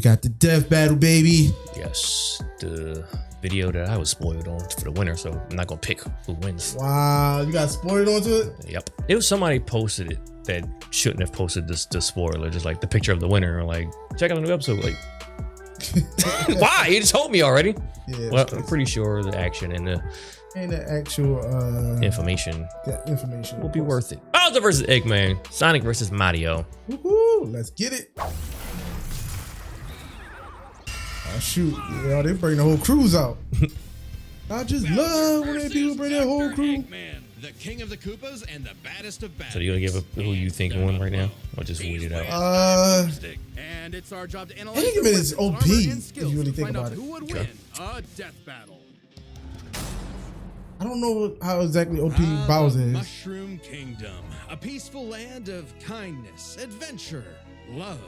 got the death battle, baby. Yes, the video that I was spoiled on for the winner, so I'm not gonna pick who wins. Wow, you got spoiled onto it? Yep. It was somebody posted it that shouldn't have posted the spoiler, just like the picture of the winner, and like, check out the new episode. Like, why? You just told me already. Yeah. Well, I'm pretty sure the action and the actual information will be worth it. Bowser versus Eggman, Sonic versus Mario. Woohoo! Let's get it. Oh shoot! Yeah, they bring the whole cruise out. I just love when people bring their whole crew. Eggman, the king of the Koopas and the baddest of bad. So you gonna give up who you think won right now, or just wait it out? And it's our job to analyze Eggman is OP if you really think find about out it. who would win a death battle. I don't know how exactly OP Bowser is. Mushroom Kingdom, a peaceful land of kindness, adventure, love.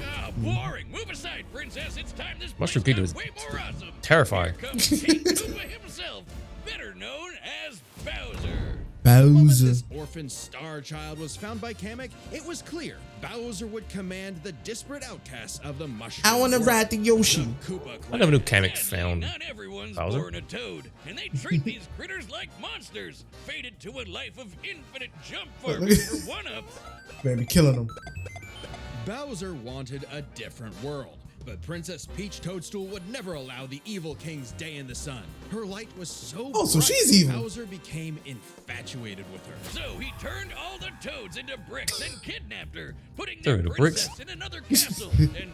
Ah, boring. Move aside, princess. It's time this Mushroom place Kingdom got is way more awesome. terrifying. Here comes King Koopa himself, better known as Bowser. Once Bowser. this orphan star child was found by Kamek, it was clear Bowser would command the disparate outcasts of the mushroom. I want to world. ride the Yoshi. Koopa I never knew Sadly, Kamek found not everyone's Bowser. born a toad, and they treat these critters like monsters, fated to a life of infinite jump Look farming at- for one-ups. Baby, killing them. Bowser wanted a different world, but Princess Peach Toadstool would never allow the evil king's day in the sun. Her light was so Oh, so bright, she's evil. Bowser became infatuated with her. So he turned all the toads into bricks and kidnapped her, putting Turned the into bricks? princess in another castle, and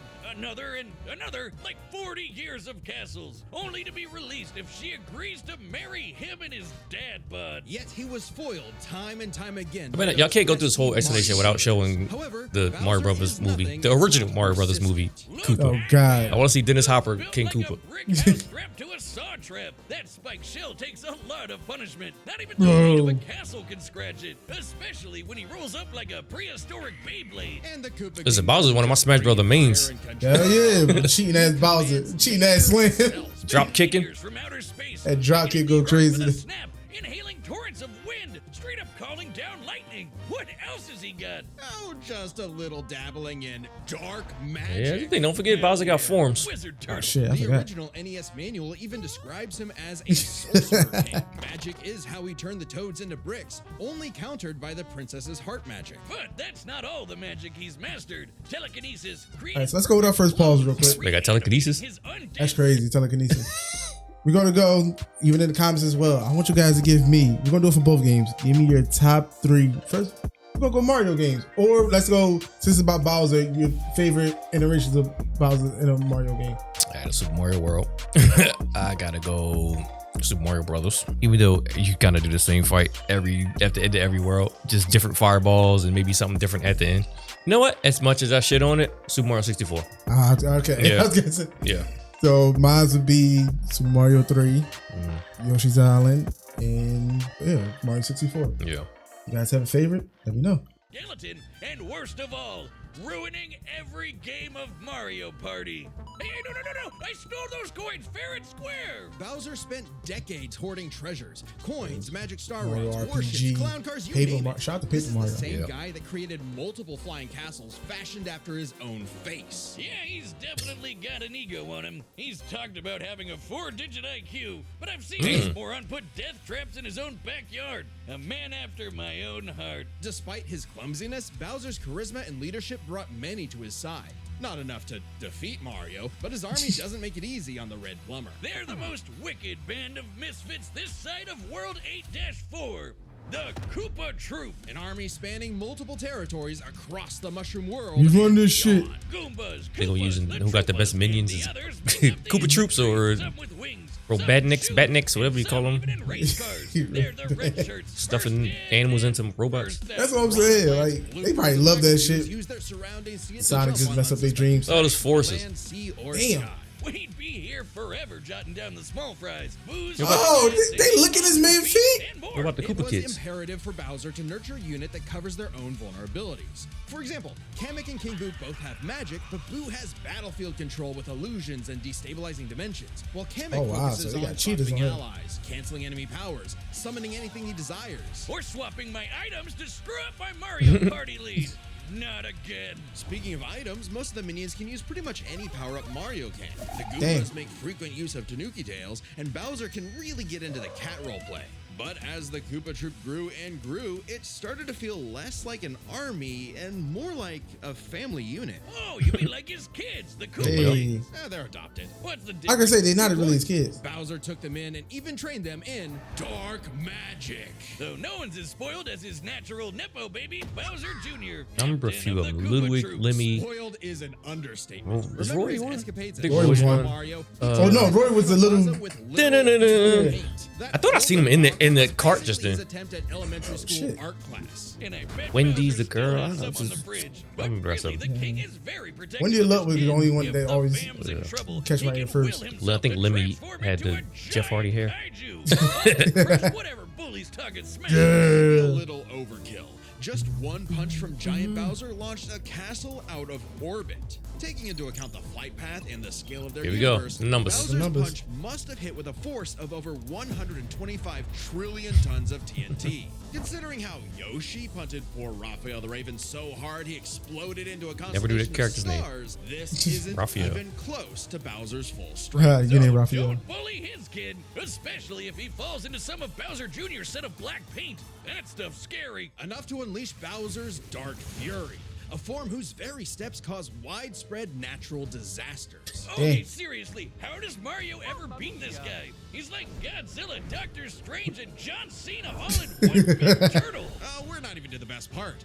another, like 40 years of castles, only to be released if she agrees to marry him and his dad bod. Yet he was foiled time and time again. I mean, y'all can't go through this whole explanation without showing However, the Bowser Mario Brothers is movie, nothing the if original not Mario Brothers movie, persistent. Oh Koopa. God. I want to see Dennis Hopper, Built King like Koopa. a brick house strapped to a saw trap. That spiked shell takes a lot of punishment. Not even the weight of a castle can scratch it, especially when he rolls up like a prehistoric Beyblade. And the Koopa Listen, King Bowser is one of my Smash Brother mains. Hell yeah, cheating ass Bowser, cheating ass Slam. Drop kicking. From outer space. That drop kick go With a crazy. snap, inhaling torrents of wind, straight up calling down lightning. What else has he got? Oh, just a little dabbling in dark Yeah, magic. don't forget Bowser got forms. Wizard Oh turtle. shit, I The forgot. original NES manual even describes him as a sorcerer king. Magic is how he turned the toads into bricks, only countered by the princess's heart magic. But that's not all the magic he's mastered. Telekinesis. All right, so let's go with our first pause real quick. They got telekinesis. His undead That's crazy, telekinesis. We're gonna go even in the comments as well. I want you guys to give me. We're gonna do it for both games. Give me your top 3. First, we're gonna go Mario games, or let's go since it's about Bowser. Your favorite iterations of Bowser in a Mario game. I got a Super Mario World. I gotta go Super Mario Brothers. Even though you kind of do the same fight at the end of every world, just different fireballs and maybe something different at the end. You know what? As much as I shit on it, Super Mario 64. Okay. Yeah. I was gonna say. Yeah. So mine would be Super Mario 3, Yoshi's Island, and yeah, Mario 64. Yeah. You guys have a favorite? Let me know. skeleton, and worst of all, ruining every game of Mario Party. Hey, no, I stole those coins fair and square. Bowser spent decades hoarding treasures, coins, magic star Mario rods, RPG, warships, clown cars, you Paper name Mar- it. shout out to This Paper is the Mario. same guy that created multiple flying castles fashioned after his own face. Yeah, he's definitely got an ego on him. He's talked about having a 4-digit IQ, but I've seen this moron put death traps in his own backyard. A man after my own heart. Despite his clumsiness, Bowser's charisma and leadership brought many to his side. Not enough to defeat Mario, but his army doesn't make it easy on the Red Plumber. They're the most wicked band of misfits this side of World 8-4. The Koopa Troop. An army spanning multiple territories across the Mushroom World. You run this shit. Goombas, They go Koopas, using the who got the best Troopas, minions and is the others make up the Koopa Troops or some with wings, Robotniks, some Batniks, whatever you call some them. even in race cars. They're the red shirts. Stuffing First in animals and into robots. first out. That's what I'm saying. Like, they probably love that shit. Use their surroundings to get Sonic the just jump messed on up their unsuspecting dreams. Oh, those forces. land, sea, or Damn. sky. We'd be here forever jotting down the small fries. Booze, Oh, fries, they look at this man's feet? and more. What about the It Koopa was kids? imperative for Bowser to nurture a unit that covers their own vulnerabilities. For example, Kamek and King Boo both have magic, but Boo has battlefield control with illusions and destabilizing dimensions, while Kamek Oh, wow, focuses so they got on cheaters buffing on him. allies, canceling enemy powers, summoning anything he desires. Or swapping my items to screw up my Mario Party lead. not again. Speaking of items, most of the minions can use pretty much any power-up Mario can. The Damn. Goombas make frequent use of Tanuki tails, and Bowser can really get into the cat roleplay. But as the Koopa Troop grew and grew, it started to feel less like an army and more like a family unit. Oh, you mean like his kids, the Koopa Hey. Lings. They're adopted. What's the I difference? can say they're not really his kids. Bowser took them in and even trained them in dark magic. Though no one's as spoiled as his natural Nepo baby, Bowser Jr. I remember a captain few of the them. Koopa Ludwig, Troop. Lemmy. Spoiled is an understatement. Is Remember Roy his one? escapades I think in Roy was Super one. Mario? Oh no, Roy was a little. I thought I seen him in the cart just then. His attempt at elementary school Shit. art class. And I bet Wendy's Bowser the girl. still I has don't know, some on it's the fridge. just- But I'm impressed really, of the him. king is very protective Wendy of Luck his was the kid. only one If that the always fam's in trouble, catch he my ear can first. will himself I think and Lemmy transform had into the a Jeff Hardy giant hair. kaiju. Crush whatever bully's talking smack. A Yeah. little overkill. Just one punch from Giant Bowser launched a castle out of orbit. Taking into account the flight path and the scale of their Here we go. universe, Numbers. Bowser's Numbers. punch must have hit with a force of over 125 trillion tons of TNT. Considering how Yoshi punted poor Raphael the Raven so hard he exploded into a Never knew that constellation of character's name. stars, this isn't Raphael. even close to Bowser's full Ah, strength. you named Raphael. Don't bully his kid, especially if he falls into some of Bowser Jr.'s set of black paint. That stuff's scary. Enough to unleash Bowser's Dark Fury, a form whose very steps cause widespread natural disasters. Okay, Dang. seriously, how does Mario ever beat this guy? He's like Godzilla, Doctor Strange, and John Cena all in one big turtle. We're not even to the best part.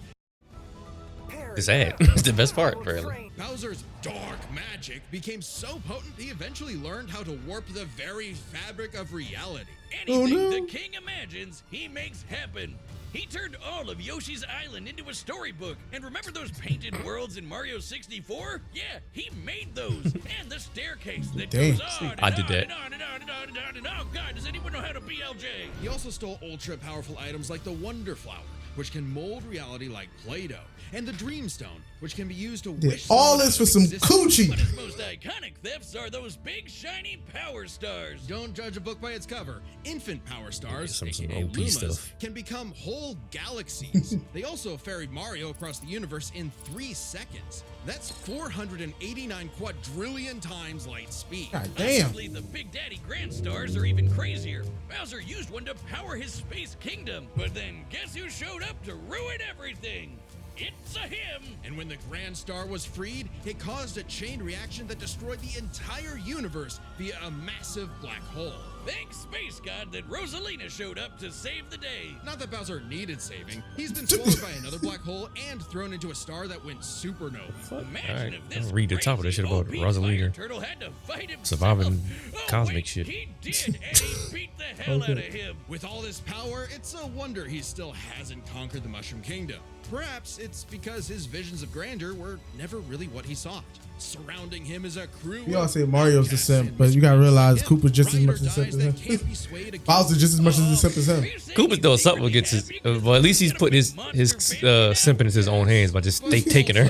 It's ad. It's the best part, apparently. Bowser's dark magic became so potent he eventually learned how to warp the very fabric of reality. Anything no. the king imagines, he makes happen. He turned all of Yoshi's Island into a storybook. And remember those painted worlds in Mario 64? Yeah, he made those. And the staircase that Damn. goes on and I did on that. and on and on and on and on and on. Oh God, does anyone know how to BLJ? He also stole ultra-powerful items like the Wonder Flower, which can mold reality like Play-Doh, and the Dream Stone, which can be used to Did wish all someone this out for of some existence. coochie. But his most iconic thefts are those big shiny power stars. Don't judge a book by its cover. Infant power stars, Some aka OP Lumas, stuff. can become whole galaxies. They also ferried Mario across the universe in 3 seconds. That's 489 quadrillion times light speed. God damn. Actually, the Big Daddy Grand Stars are even crazier. Bowser used one to power his space kingdom, but then guess who showed up to ruin everything? It's a him! And when the Grand Star was freed, it caused a chain reaction that destroyed the entire universe via a massive black hole. Thanks, Space God, that Rosalina showed up to save the day. Not that Bowser needed saving. He's been swallowed by another black hole and thrown into a star that went supernova. Imagine Alright, if this I'll read the top of this shit about crazy Rosalina OP Turtle had to fight himself. surviving Oh, cosmic wait, shit. He did, and he beat the hell out of him. With all this power, it's a wonder he still hasn't conquered the Mushroom Kingdom. Perhaps it's because his visions of grandeur were never really what he sought. Surrounding him is a crew. We all of say Mario's the outcasts simp, and but you gotta realize miscreants, Koopa's just as ride much or of a simp dies as that him. can't be swayed against Bowser just as much as a simp as him. Koopa's doing something against his. Well, at least he's put his simping into his own hands by just taking her.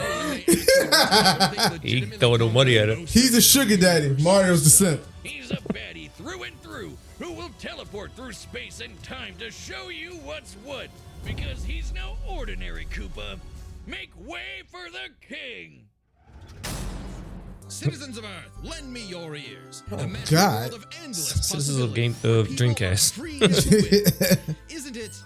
He throwing the money at her. He's a sugar daddy. Mario's the simp. He's a baddie through and through who will teleport through space and time to show you what's what. Because he's no ordinary Koopa. Make way for the king. Citizens of Earth, lend me your ears. Oh, Imagine God. a world of endless Citizens of possibility Game- where of people Dreamcast. are free as the wind. Isn't it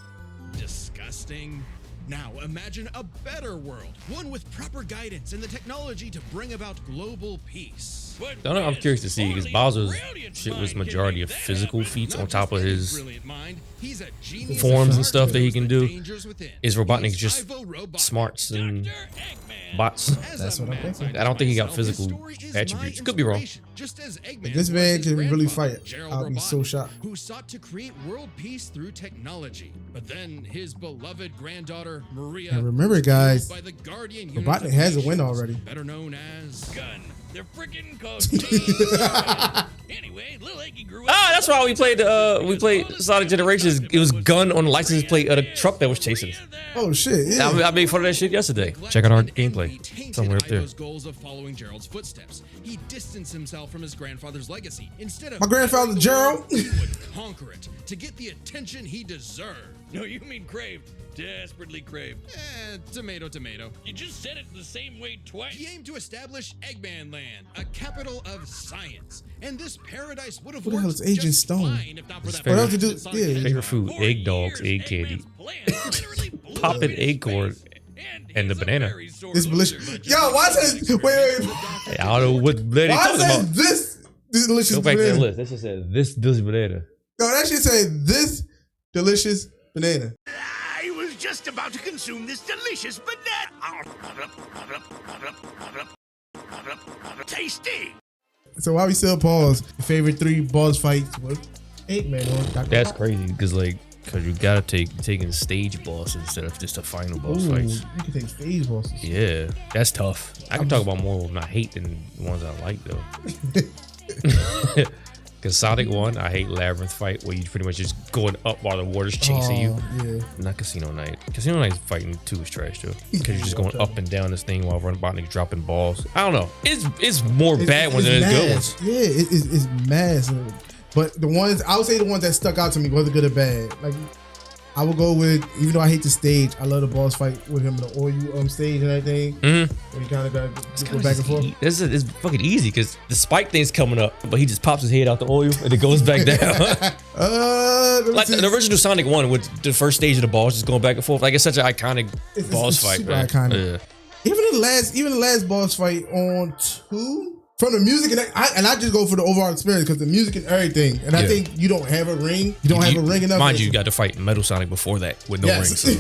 disgusting? Now imagine a better world, one with proper guidance and the technology to bring about global peace. But I don't know, I'm yes, curious to see because only Bowser's brilliant shit was mind can majority make of that physical happen. feats on Not top just of any his brilliant mind, he's a genius forms at and stuff heart that he knows can the do. dangers within. Is Robotnik He's just Ivo Robotnik. smarts and Dr. Eggman. bots? As That's a what I'm mad thinking. I don't think he got scientist physical myself, his story is attributes. my Could be wrong. inspiration, just as Eggman If this was man his can really grandfather, fight, Gerald I'll be so Robotnik, shocked. who sought to create world peace through technology. But then his beloved granddaughter Maria, And remember, was guys, killed by the Guardian Robotnik Unit of has a win Nations, already. better known as Gun. They're freaking called Gun. Anyway, Lil Eggy grew up. Ah, that's why we played Sonic Generations. It was gun on the license plate of the truck that was chasing us. Oh shit! Yeah. I made fun of that shit yesterday. Check out our gameplay somewhere up there. Ivo's goals of following Gerald's footsteps. He distanced himself from his grandfather's legacy. Instead of My grandfather, conquering the Gerald. world, he would conquer it to get the attention he deserved. No, you mean craved. Desperately craved. Tomato, tomato. You just said it the same way twice. He aimed to establish Eggman Land, a capital of science. And this paradise would have Who the hell worked is Agent just Stone? fine if not for that What else to do- blasted Sonic yeah. the Favorite Hedgehog. food: For egg dogs, years, egg candy, Eggman's plans literally blew Pop up and in acorn, space. and the he's a banana. very sore It's loser. delicious. Yo, why says wait? I don't know what they Why talking about. says this delicious Go back to banana? the list. That shit said this delicious banana. No, that should say this delicious banana. I was just about to consume this delicious banana. Tasty. So while we still pause, your favorite 3 boss fights with Eggman on Dr. That's Pop. crazy because because you gotta taking stage bosses instead of just the final boss Ooh, fights. you can take stage bosses. Yeah, that's tough. I can talk about more of my hate than the ones I like though. Because Sonic 1, I hate Labyrinth fight where you pretty much just going up while the water's chasing you. Yeah. Not Casino Night. Casino Night fighting 2 is trash too. Because you're just going up and down this thing while Robotnik's dropping balls. I don't know. It's more bad ones than it's good ones. Yeah, it's massive. But the ones, I would say the ones that stuck out to me, whether good or bad. Like, I would go with, even though I hate the stage, I love the boss fight with him in the oil stage and everything. Mm-hmm. Where you kind of got to go back and forth. It's fucking easy because the spike thing's coming up, but he just pops his head out the oil and it goes back down. Like the original Sonic 1 with the first stage of the balls just going back and forth. Like it's such an iconic boss fight, super man. iconic. Yeah. Even the last boss fight on 2, from the music and I just go for the overall experience because the music and everything. And I think you don't have a ring. You don't have a ring enough. Mind you got to fight Metal Sonic before that with no ring. So.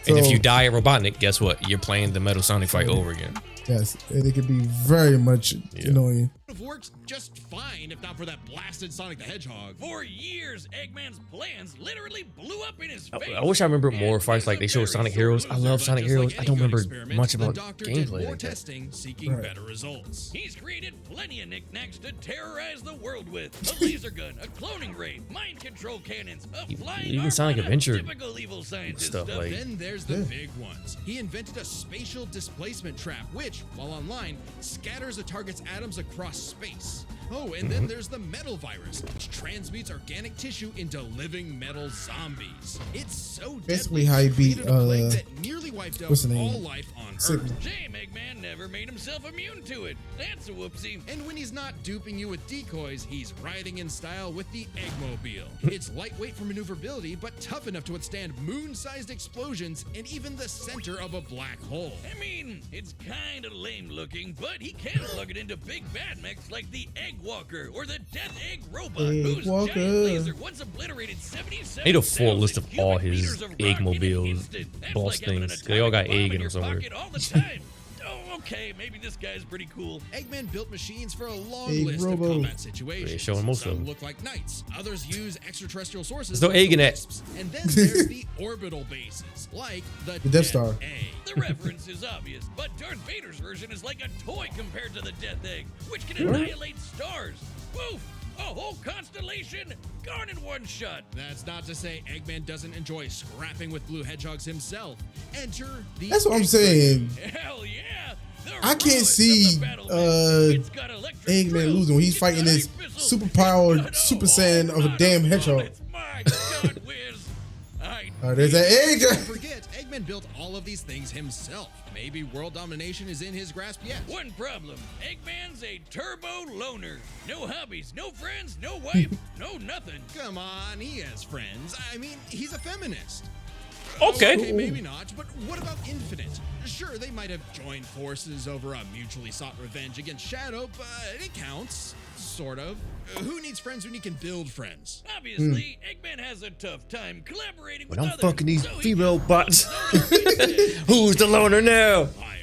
And if you die at Robotnik, guess what? You're playing the Metal Sonic fight over again. Yes, and it could be very much annoying. Would have worked just fine if not for that blasted Sonic the Hedgehog. For years, Eggman's plans literally blew up in his face. I wish I remember more fights like they showed Sonic Heroes. I love Sonic Heroes. I don't remember much about gameplay. More Like that. testing, seeking better results. He's created plenty of knickknacks to terrorize the world with. A laser gun, a cloning ray, mind control cannons, a flying even arm Sonic on a Adventure typical evil scientist stuff, like- Then there's the big ones. He invented a spatial displacement trap, which, while online, scatters a target's atoms across space. Oh, and then there's the metal virus, which transmutes organic tissue into living metal zombies. It's so Basically deadly, how he it beat, created a plague that nearly wiped out what's the name? all life on Sickness. Earth. Shame Eggman never made himself immune to it. That's a whoopsie. And when he's not duping you with decoys, he's riding in style with the Eggmobile. It's lightweight for maneuverability, but tough enough to withstand moon-sized explosions and even the center of a black hole. I mean, it's kind of lame looking, but he can plug it into big bad mechs like the Egg Walker or the Death Egg Robot, Egg whose Walker. giant laser once obliterated 77. I need a full list of all his Eggmobiles, boss things. They all got egg in them somewhere. All the time. Oh, okay, maybe this guy's pretty cool. Eggman built machines for a long Egg list Robo. of combat situations. They're showing most of Some them. look like knights, others use extraterrestrial sources. There's no like egg in the that. Wisps. And then there's the orbital bases, like the Death Star. Egg. The reference is obvious, but Darth Vader's version is like a toy compared to the Death Egg, which can annihilate stars. Woof! A whole constellation gone in one shot. That's not to say Eggman doesn't enjoy scrapping with blue hedgehogs himself. Enter the That's what I'm saying. Hell yeah! The I can't rawest of see the battle mech. It's got electric Eggman drills, losing when he's it's fighting got this ice missiles, super powered it's got Super a Saiyan whole of a lot damn of hedgehog. bullets. My God, Wiz. There's that egg. Don't forget, Eggman built all of these things himself. Maybe world domination is in his grasp yet. One problem. Eggman's a turbo loner. No hobbies, no friends, no wife, no nothing. Come on, he has friends. I mean, he's a feminist. Okay. Maybe not, but what about Infinite? Sure, they might have joined forces over a mutually sought revenge against Shadow, but it counts. Sort of. Who needs friends when you can build friends? Obviously, Eggman has a tough time collaborating with But I'm others. fucking these so he female built bots. the Who's the loner now? Fire.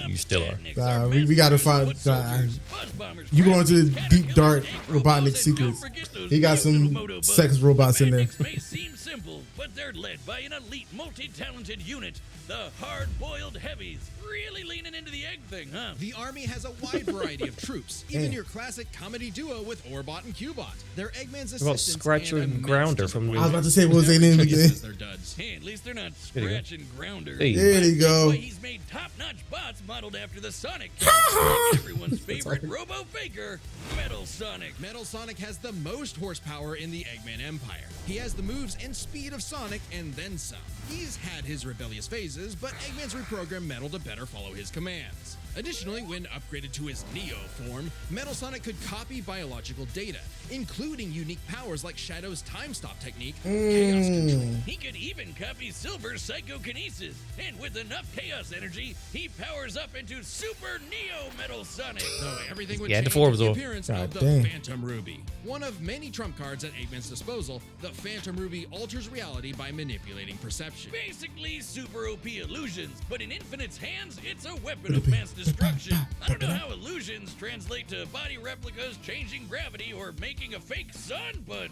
You still are. Badniks Nah, are we gotta master find- foot soldiers, buzz bombers, You go into the caterpillars, deep dark egg Robotnik robots, and don't secrets. forget those He got cute little some moto sex bugs. robots in there. Badniks may seem simple, but they're led by an elite, multi-talented unit, the hard-boiled heavies. Really leaning into the egg thing, huh? The army has a wide variety of troops, even your classic comedy duo with Orbot and Cubot. They're Eggman's What about assistants Scratcher and immense Grounder from I was about the... to say, what was their name again? Kisses their duds. Hey, at least they're not you go. Scratch and Grounder. Hey. There you go. That's why he's made top-notch bots modeled after the Sonic character, like everyone's favorite Robo Faker, Metal Sonic. Metal Sonic has the most horsepower in the Eggman Empire. He has the moves and speed need of Sonic and then some. He's had his rebellious phases, but Eggman's reprogrammed Metal to better follow his commands. Additionally, when upgraded to his Neo form, Metal Sonic could copy biological data, including unique powers like Shadow's time stop technique, Chaos Control. He could even copy Silver's psychokinesis, and with enough chaos energy, he powers up into Super Neo Metal Sonic. So everything would Yeah, change the form with was the off. appearance God of the dang. Phantom Ruby. One of many trump cards at Eggman's disposal, the Phantom Ruby alters reality by manipulating perception. Basically, super OP illusions, but in Infinite's hands, it's a weapon of mass destruction. I don't know how illusions translate to body replicas, changing gravity, or making a fake sun, but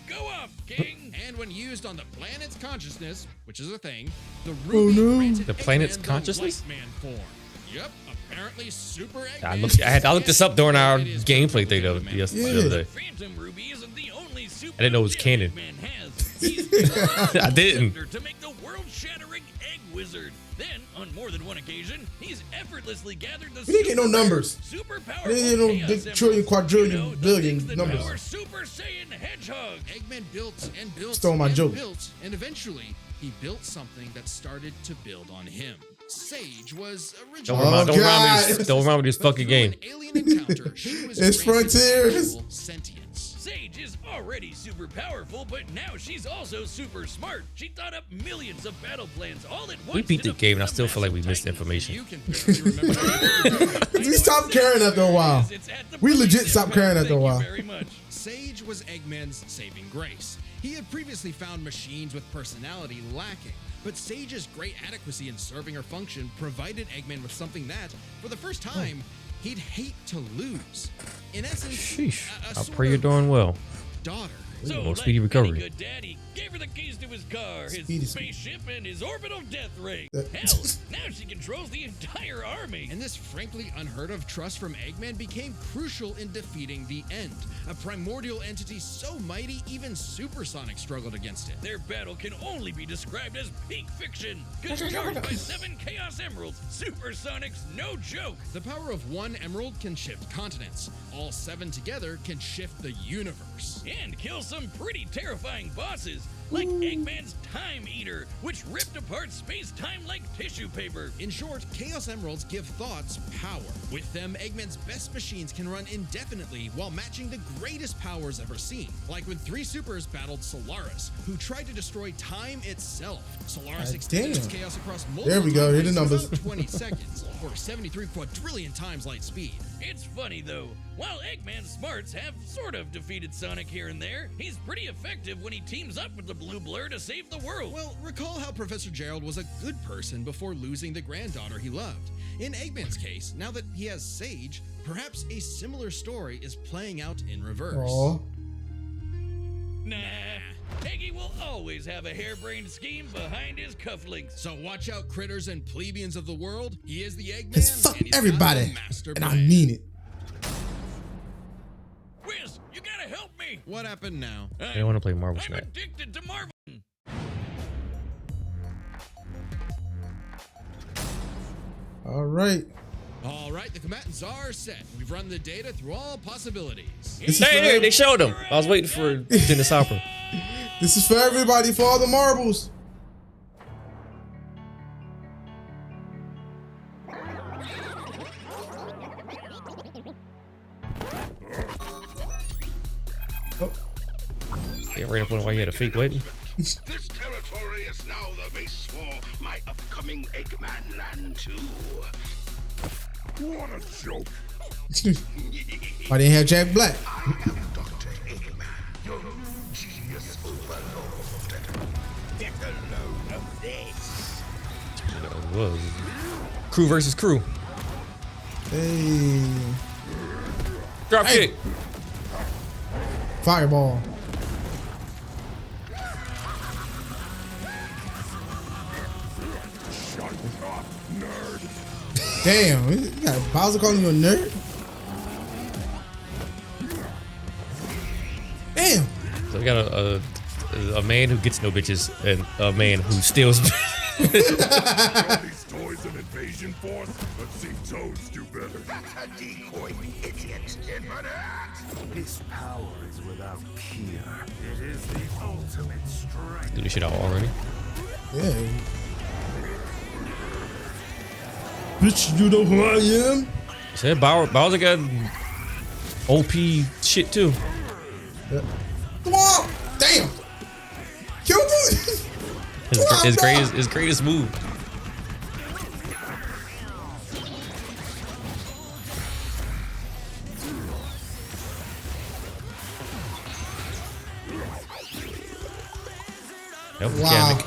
go off, King. And when used on the planet's consciousness, which is a thing, the Ruby no. granted The planet's Eggman consciousness? The Lightman form. Yep, apparently Super Eggman. I looked this up during our It is gameplay thing the completely other day. Phantom Ruby isn't the only super I didn't know it was skill canon. Eggman has. He's I didn't. to make the world-shattering Egg Wizard. Then, on more than one occasion, he's effortlessly gathered the We didn't get no numbers. super We powerful didn't get no Chaos big trillion, Emeralds. quadrillion, You know, the billion things that numbers. power Super Saiyan Hedgehog. Eggman built and built Stole my and joke. built, and eventually he built something that started to build on him. Sage was originally Oh, God. Don't remind me of this but fucking through game. an alien encounter, she was It's granted Frontiers. actual sentience. Sage is already super powerful, but now she's also super smart. She thought up millions of battle plans all at once. We beat the to game and I defeat still a feel like we massive missed titan. information. You can barely remember. We stopped caring after a while. It's at the We legit police stopped impact. caring after a Thank you while. very much. Sage was Eggman's saving grace. He had previously found machines with personality lacking, but Sage's great adequacy in serving her function provided Eggman with something that, for the first time, he'd hate to lose. In essence, Sheesh. a I sort pray you're of doing well. daughter. So, Well, like speedy any recovery. good daddy, gave her the keys to his car, his Speedy. spaceship, and his orbital death ray. That- Hell, now she controls the entire army. And this frankly unheard of trust from Eggman became crucial in defeating the End, a primordial entity so mighty even Supersonic struggled against it. Their battle can only be described as peak fiction. Because charged by 7 Chaos Emeralds, Supersonic's no joke. The power of one emerald can shift continents. All 7 together can shift the universe. And kill some pretty terrifying bosses, like Eggman's Time Eater, which ripped apart space-time like tissue paper. In short, Chaos Emeralds give thoughts power. With them, Eggman's best machines can run indefinitely while matching the greatest powers ever seen. Like when 3 supers battled Solaris, who tried to destroy time itself. Solaris God extended its damn. chaos across multiple There we go, here are the timelines in numbers. about 20 seconds, or 73 quadrillion times light speed. It's funny though, while Eggman's smarts have sort of defeated Sonic here and there, he's pretty effective when he teams up with the Blue Blur to save the world. Well, recall how Professor Gerald was a good person before losing the granddaughter he loved. In Eggman's case, now that he has Sage, perhaps a similar story is playing out in reverse. Aw. Nah, Eggy will always have a harebrained scheme behind his cufflinks. So watch out, critters and plebeians of the world. He is the Eggman. It's fuck and he's got everybody. the master And I plan. mean it. Wiz, you gotta help me. What happened now? I don't want to play Marvel I'm Snap. addicted to Marvel. All right. All right, the combatants are set. We've run the data through all possibilities. This is for Hey, they showed him. I was waiting for Dennis Hopper. This is for everybody, for all the marbles. Oh, Yeah, right up on why he had a fake wedding. This territory is now the base for my upcoming Eggman Land 2. What a joke. why didn't have Jack Black? I am Dr. Eggman, your new genius overlord. Get a load of this. It was crew versus crew. Hey. Drop Hey. kick. Fireball. Damn, you got Bowser calling you a nerd? Damn. So we got a man who gets no bitches and a man who steals. These toys is an invasion force? Let's see Toads do better. That's a decoy, idiot. His power is without peer. It is the ultimate strength. Do this shit out already. Yeah. Bitch, you know who I am? Said Bowser got OP shit too. Yeah. Come on! Damn! Kill me! His greatest move. Nope, wow.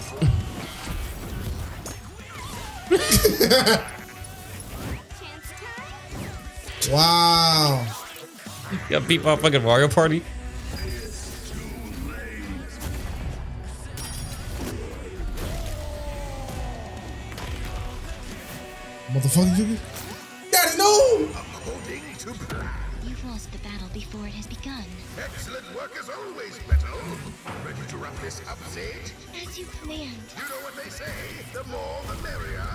Wow. You got beat by a fucking Mario Party? Motherfucker, you Daddy, no! According to plan. You've lost the battle before it has begun. Excellent work as always, Beto. Ready to wrap this up, Sage? As you planned. You know what they say, the more the merrier.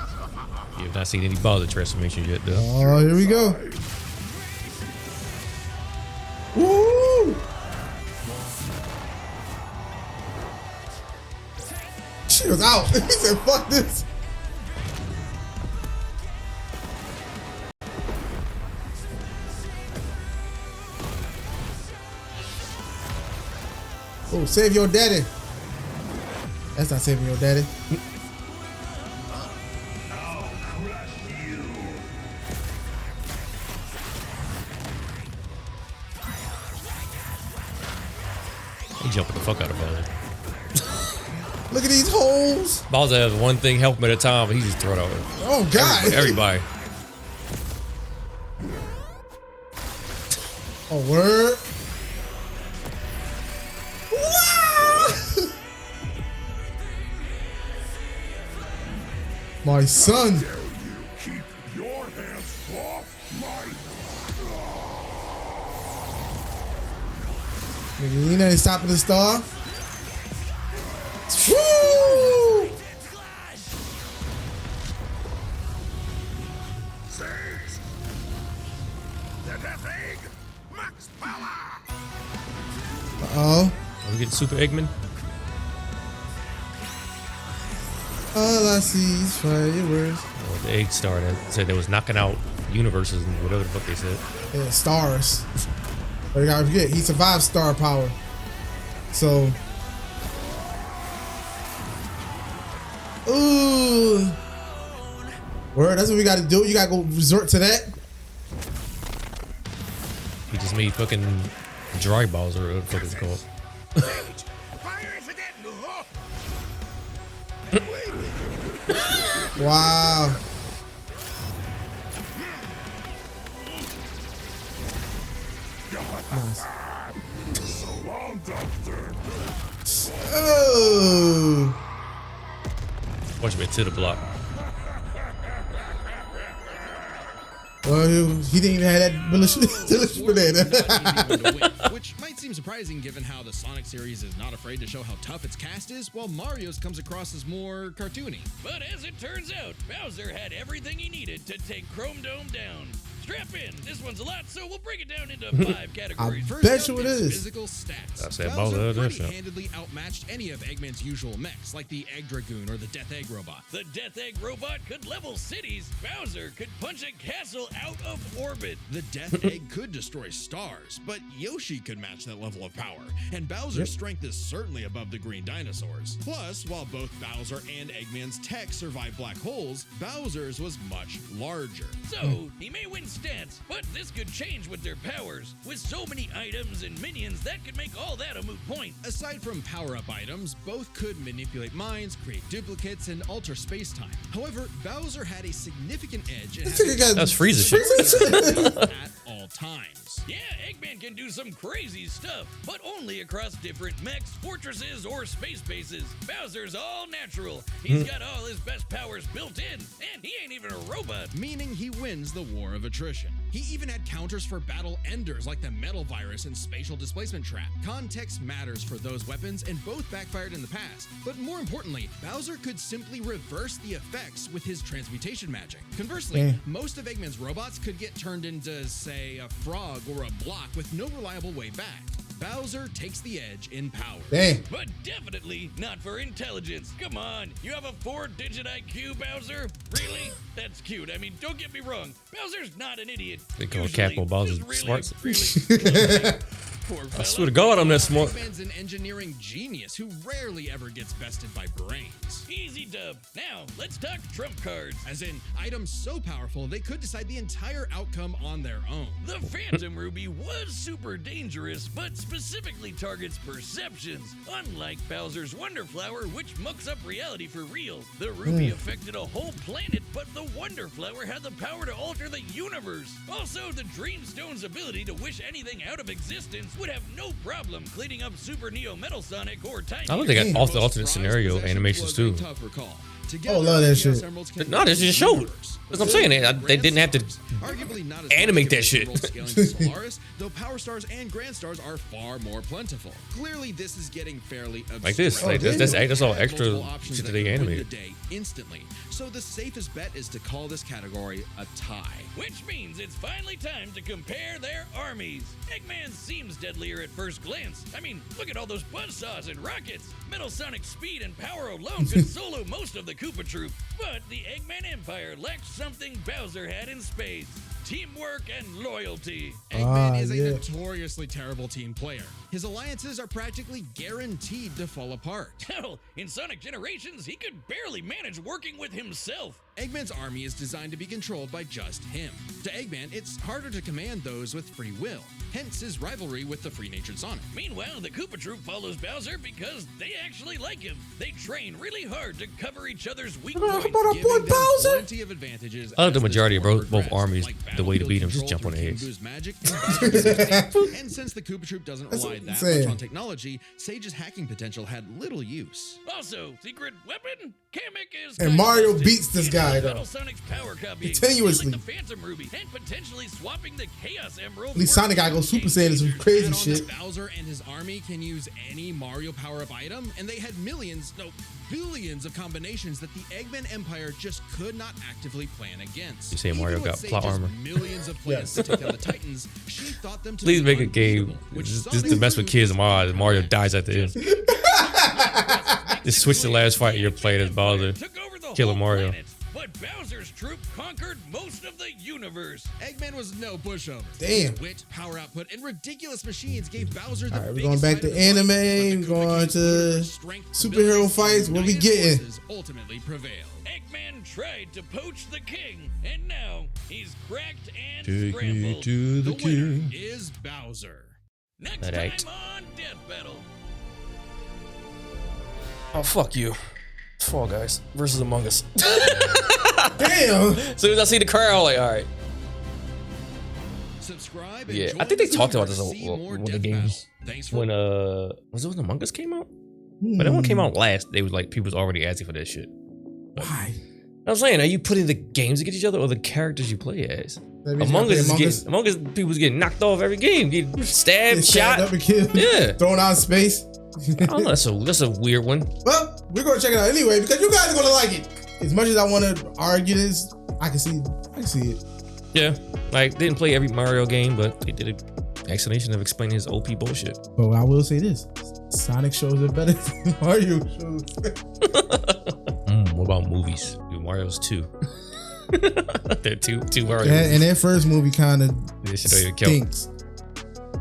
You have not seen any Bowser transformations yet, though. Oh, here we go. Woo! She was out. He said, fuck this. Oh, save your daddy. That's not saving your daddy. He jumping the fuck out of Bowser. Look at these holes. Bowser has one thing, help him at a time, but he just throw it out. Oh, God. Everybody. Oh, word. My son. Keep your hands off my... Nigga, you know he's stopping the star. Woo! Sage! The Death Egg! Max power! Uh-oh. Are we getting Super Eggman? All I see is fireworks. Oh, the egg star that said they was knocking out universes and whatever the fuck they said. Yeah, stars. But you gotta forget, he survived star power. So. Ooh. Word, that's what we gotta do. You gotta go resort to that. He just made fucking dry Bowser, or whatever the fuck it's called. Fire is again! Wow. Nice. So long, Doctor. Oh. Watch him to the block. Well, he didn't even have that delicious banana. Which might seem surprising given how the Sonic series is not afraid to show how tough its cast is, while Mario's comes across as more cartoony. But as it turns out, Bowser had everything he needed to take Chrome Dome down. Strap in. This one's a lot, so we'll break it down into 5 categories. I First bet up you it is is. physical stats. I said Bowser Bowser, pretty that's handedly outmatched any of Eggman's usual mechs, like the Egg Dragoon or the Death Egg Robot. The Death Egg Robot could level cities. Bowser could punch a castle out of orbit. The Death Egg could destroy stars, but Yoshi could match that level of power, and Bowser's strength is certainly above the green dinosaurs. Plus, while both Bowser and Eggman's tech survived black holes, Bowser's was much larger. So, he may win stats, but this could change with their powers. With so many items and minions, that could make all that a moot point. Aside from power-up items, both could manipulate minds, create duplicates, and alter space-time. However, Bowser had a significant edge in This nigga got That's Frieza shit. at all times. Yeah, Eggman can do some crazy stuff, but only across different mechs, fortresses, or space bases. Bowser's all natural. He's got all his best powers built in, and he ain't even a robot. Meaning he wins the war of attrition. He even had counters for battle enders like the metal virus and spatial displacement trap. Context matters for those weapons, and both backfired in the past. But more importantly, Bowser could simply reverse the effects with his transmutation magic. Conversely, most of Eggman's robots could get turned into, say, a frog or a block with no reliable way back. Bowser takes the edge in power. Dang. But definitely not for intelligence. Come on, you have a 4-digit IQ, Bowser? Really? That's cute. I mean, don't get me wrong. Bowser's not an idiot. They call Usually, Capo Bowser just smart. Really poor I fella. swear to God, I'm that smart. Eggman's an engineering genius who rarely ever gets bested by brains. Easy dub. Now, let's talk trump cards. As in, items so powerful they could decide the entire outcome on their own. The Phantom Ruby was super dangerous, but specifically targets perceptions. Unlike Bowser's Wonder Flower, which mucks up reality for real. The Ruby affected a whole planet, but the Wonder Flower had the power to alter the universe. Also, the Dreamstone's ability to wish anything out of existence would have no problem cleaning up Super Neo Metal Sonic or Tiny. I don't think I off the alternate scenario animations too. Oh, love that shit. No, they just showed. That's what I'm saying. They didn't have to Arguably not as animate much that of a shit. scaling to Solaris, though Power Stars and Grand Stars are far more plentiful. Clearly, this is getting fairly absurd. Like this. Like Oh, that's all extra Multiple options shit that that they could win animated. the day instantly. So the safest bet is to call this category a tie. Which means it's finally time to compare their armies. Eggman seems deadlier at first glance. I mean, look at all those buzzsaws and rockets. Metal Sonic speed and power alone could solo most of the Koopa Troop. But the Eggman Empire lacks something Bowser had in spades. Teamwork and loyalty. Eggman is a yeah. notoriously terrible team player. His alliances are practically guaranteed to fall apart. Hell, in Sonic Generations, he could barely manage working with himself. Eggman's army is designed to be controlled by just him. To Eggman, it's harder to command those with free will, hence his rivalry with the free-natured Sonic. Meanwhile, the Koopa Troop follows Bowser because they actually like him. They train really hard to cover each other's weak points. How about our boy Giving them Bowser? plenty of advantages I like the as this majority of war both progressed, armies, like the way to beat 'em is battlefield jump on control their through heads. King Boo's magic and Bowser's safety. And since the Koopa Troop doesn't That's rely what I'm that saying. much on technology, Sage's hacking potential had little use. Also, secret weapon, Kamek is And kinda Mario busted. beats this He guy, has though. Metal Sonic's power copying, Continuously. stealing the Phantom Ruby, and potentially swapping the Chaos Emerald. At least Sonic gotta go Super Saiyan and some crazy Add on shit. that Bowser and his army can use any Mario power-up item, and they had millions, no, billions of combinations that the Eggman Empire just could not actively plan against. You say Mario Even got with plot Sage's armor. millions of plans to take down the Titans, she thought them to Please be make a game unbeatable, which just Sonic to mess with proved kids. was Mario dies at the end. Just switch the last fight you're playing as Bowser, Took over the killing whole Mario. planet, but Bowser's troop conquered most of the universe. Eggman was no pushover. Damn. His wit, power output, and ridiculous machines gave Bowser the All right, we're biggest going back fight to of his life, anime, but the we're going Koopa King's to universe strength, superhero abilities, fights. and What we united getting? forces ultimately prevailed. Eggman tried to poach the king, and now he's cracked and Take me scrambled. to The the winner king. is Bowser. Next That time ain't. on Death Battle. Oh fuck you, Fall Guys versus Among Us. Damn. As soon as I see the crowd, like, all right. Subscribe and Yeah, join I think they the talked about universe this to see on more one of the Death games. Battle. Thanks for When was it when Among Us came out? But that one came out last. They was like people was already asking for that shit. Why? I was saying, are you putting the games against each other or the characters you play as? That means Among you Us gotta is play getting people's getting knocked off every game, getting stabbed, Get stabbed shot. up and killed. Yeah. Thrown out in space. I don't know. That's a weird one. Well, we're gonna check it out anyway because you guys are gonna like it. As much as I want to argue this, I can see it. Yeah, like didn't play every Mario game, but they did an explanation of explaining his OP bullshit. But I will say this: Sonic shows are better than Mario shows. What about movies? Dude, Mario's 2. They're two Mario. And their first movie kind of This shit don't even count. stinks.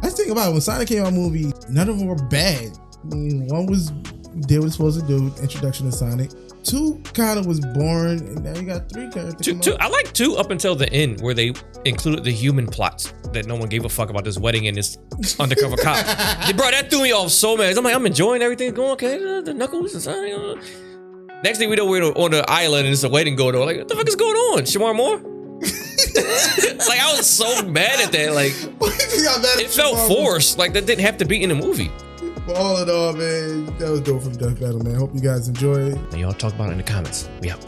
That's the thing about it. When Sonic came out, movie, none of them were bad. I mean, one was did what it's supposed to do, introduction to Sonic. 2 kind of was boring, and now you got 3 characters. Two, I like 2 up until the end where they included the human plots that no one gave a fuck about this wedding and this undercover cop. Bro, that threw me off so mad. I'm like, I'm enjoying everything going. Okay, the Knuckles and Sonic. Next thing we know, we're on the island and it's a wedding going on. Like, what the fuck is going on? Shamar Moore? Like, I was so mad at that. Like, it felt forced. Like, that didn't have to be in the movie. But all in all, man, that was dope from Death Battle, man. Hope you guys enjoy it. And y'all talk about it in the comments. We out.